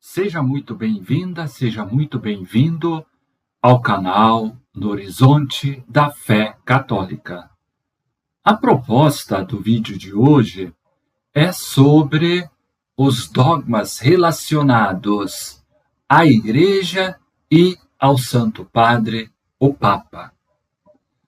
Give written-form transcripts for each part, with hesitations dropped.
Seja muito bem-vinda, seja muito bem-vindo ao canal No Horizonte da Fé Católica. A proposta do vídeo de hoje é sobre os dogmas relacionados à Igreja e ao Santo Padre, o Papa.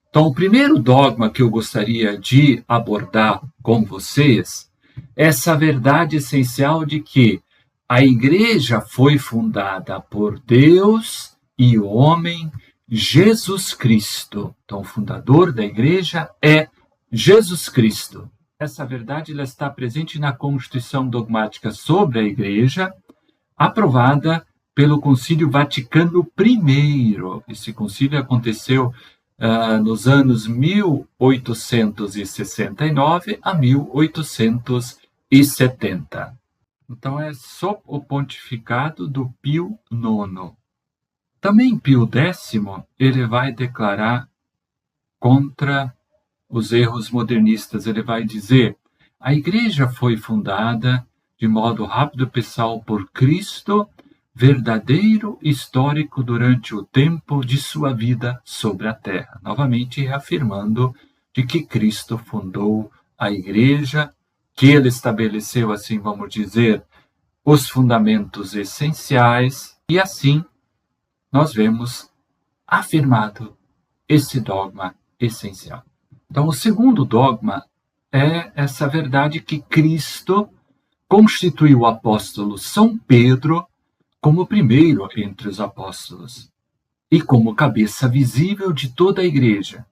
Então, o primeiro dogma que eu gostaria de abordar com vocês é essa verdade essencial de que a Igreja foi fundada por Deus e o homem Jesus Cristo. Então, o fundador da Igreja é Jesus Cristo. Essa verdade ela está presente na Constituição Dogmática sobre a Igreja, aprovada pelo Concílio Vaticano I. Esse concílio aconteceu nos anos 1869 a 1870. Então, é sob o pontificado do Pio IX. Também Pio X, ele vai declarar contra os erros modernistas. Ele vai dizer: a Igreja foi fundada de modo rápido e pessoal por Cristo, verdadeiro histórico durante o tempo de sua vida sobre a terra. Novamente reafirmando de que Cristo fundou a Igreja, que ele estabeleceu, assim vamos dizer, os fundamentos essenciais, e assim nós vemos afirmado esse dogma essencial. Então, o segundo dogma é essa verdade que Cristo constituiu o apóstolo São Pedro como primeiro entre os apóstolos e como cabeça visível de toda a Igreja,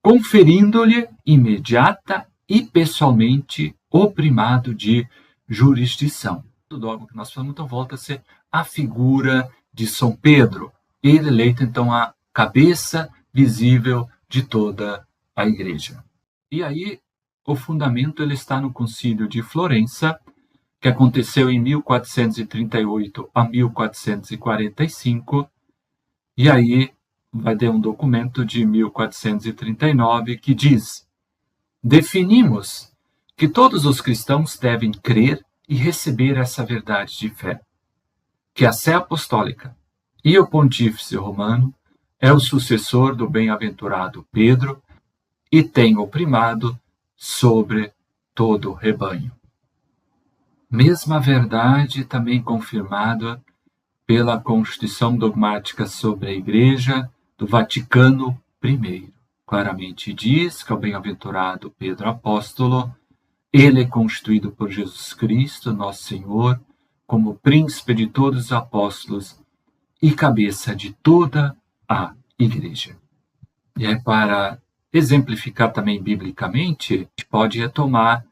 conferindo-lhe imediata e pessoalmente o primado de jurisdição. O dogma que nós falamos, então, volta a ser a figura de São Pedro, ele eleito, então, a cabeça visível de toda a Igreja. E aí, o fundamento ele está no Concílio de Florença, que aconteceu em 1438 a 1445, e aí vai ter um documento de 1439 que diz: definimos que todos os cristãos devem crer e receber essa verdade de fé, que a Sé Apostólica e o Pontífice Romano é o sucessor do bem-aventurado Pedro e tem o primado sobre todo o rebanho. Mesma verdade também confirmada pela Constituição Dogmática sobre a Igreja do Vaticano I. Claramente diz que é o bem-aventurado Pedro Apóstolo, ele é constituído por Jesus Cristo, nosso Senhor, como príncipe de todos os apóstolos e cabeça de toda a Igreja. E aí, para exemplificar também biblicamente, a gente pode retomar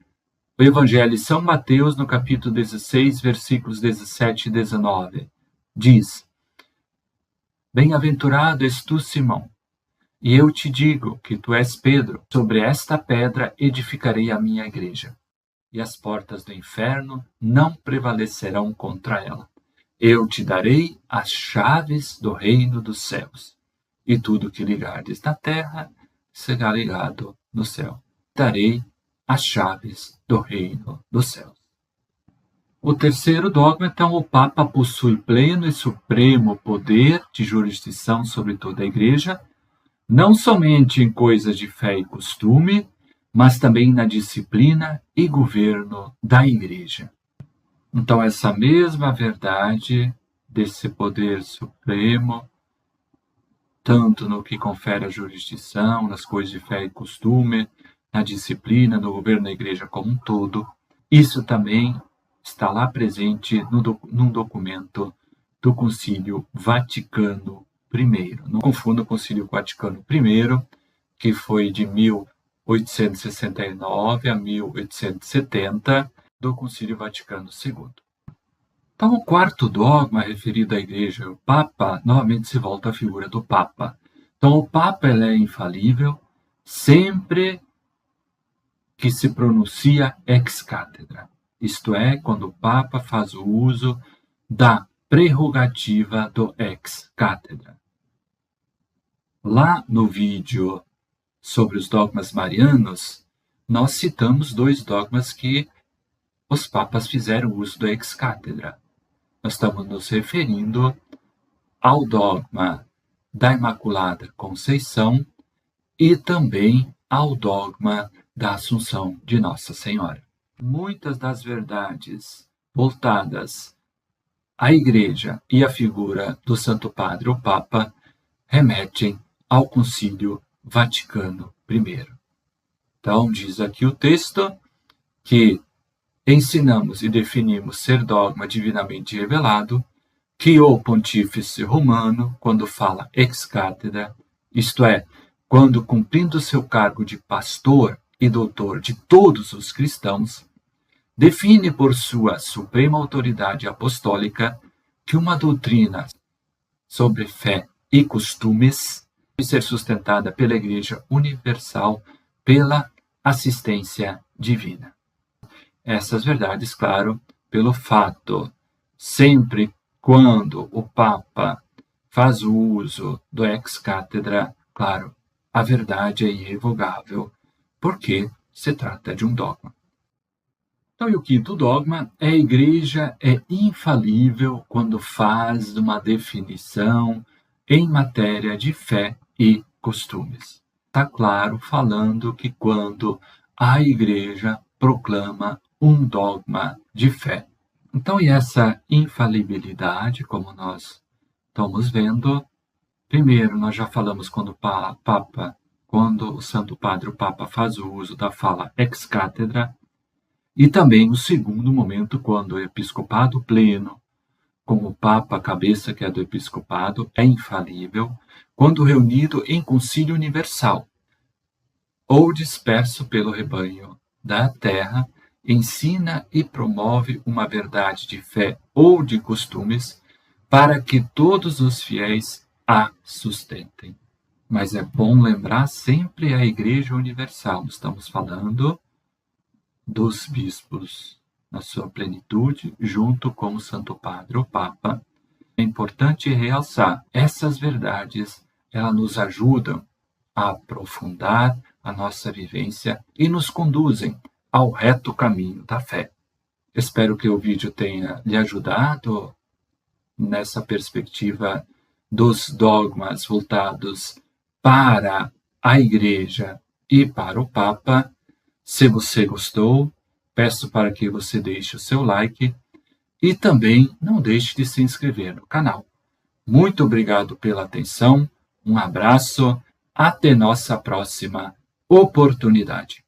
o Evangelho de São Mateus, no capítulo 16, versículos 17 e 19. Diz: bem-aventurado és tu, Simão, e eu te digo que tu és Pedro, sobre esta pedra edificarei a minha igreja, e as portas do inferno não prevalecerão contra ela. Eu te darei as chaves do reino dos céus, e tudo que ligardes na terra será ligado no céu. Darei as chaves do reino dos céus. O terceiro dogma, então, o Papa possui pleno e supremo poder de jurisdição sobre toda a Igreja, não somente em coisas de fé e costume, mas também na disciplina e governo da Igreja. Então, essa mesma verdade desse poder supremo, tanto no que confere a jurisdição, nas coisas de fé e costume, na disciplina, no governo da Igreja como um todo, isso também está lá presente num documento do Concílio Vaticano I. Não confunda o Concílio Vaticano I, que foi de 1869 a 1870, do Concílio Vaticano II. Então, o quarto dogma referido à Igreja e ao Papa, novamente se volta à figura do Papa. Então, o Papa ele é infalível sempre que se pronuncia ex cátedra. Isto é, quando o Papa faz o uso da prerrogativa do ex cátedra. Lá no vídeo sobre os dogmas marianos, nós citamos dois dogmas que os papas fizeram uso do ex cátedra. nós estamos nos referindo ao dogma da Imaculada Conceição e também ao dogma da Assunção de Nossa Senhora. Muitas das verdades voltadas à Igreja e à figura do Santo Padre, o Papa, remetem ao Concílio Vaticano I. Então, diz aqui o texto que ensinamos e definimos ser dogma divinamente revelado, que o Pontífice Romano, quando fala ex cátedra, isto é, quando cumprindo seu cargo de pastor e doutor de todos os cristãos, define por sua suprema autoridade apostólica que uma doutrina sobre fé e costumes deve ser sustentada pela Igreja Universal pela assistência divina. Essas verdades, claro, pelo fato, sempre quando o Papa faz o uso do ex cátedra, claro, a verdade é irrevogável, porque se trata de um dogma. Então, e o quinto dogma é: a Igreja é infalível quando faz uma definição em matéria de fé e costumes. Está claro falando que quando a Igreja proclama um dogma de fé. Então, e essa infalibilidade, como nós estamos vendo, primeiro, nós já falamos quando o Santo Padre, o Papa, faz o uso da fala ex cátedra, e também no segundo momento, quando o episcopado pleno, com o Papa cabeça que é do episcopado, é infalível, quando reunido em concílio universal, ou disperso pelo rebanho da terra, ensina e promove uma verdade de fé ou de costumes, para que todos os fiéis a sustentem. Mas é bom lembrar sempre a Igreja Universal. Estamos falando dos bispos na sua plenitude, junto com o Santo Padre, o Papa. É importante realçar essas verdades, elas nos ajudam a aprofundar a nossa vivência e nos conduzem ao reto caminho da fé. Espero que o vídeo tenha lhe ajudado nessa perspectiva dos dogmas voltados para a Igreja e para o Papa. Se você gostou, peço para que você deixe o seu like e também não deixe de se inscrever no canal. Muito obrigado pela atenção, um abraço, até nossa próxima oportunidade.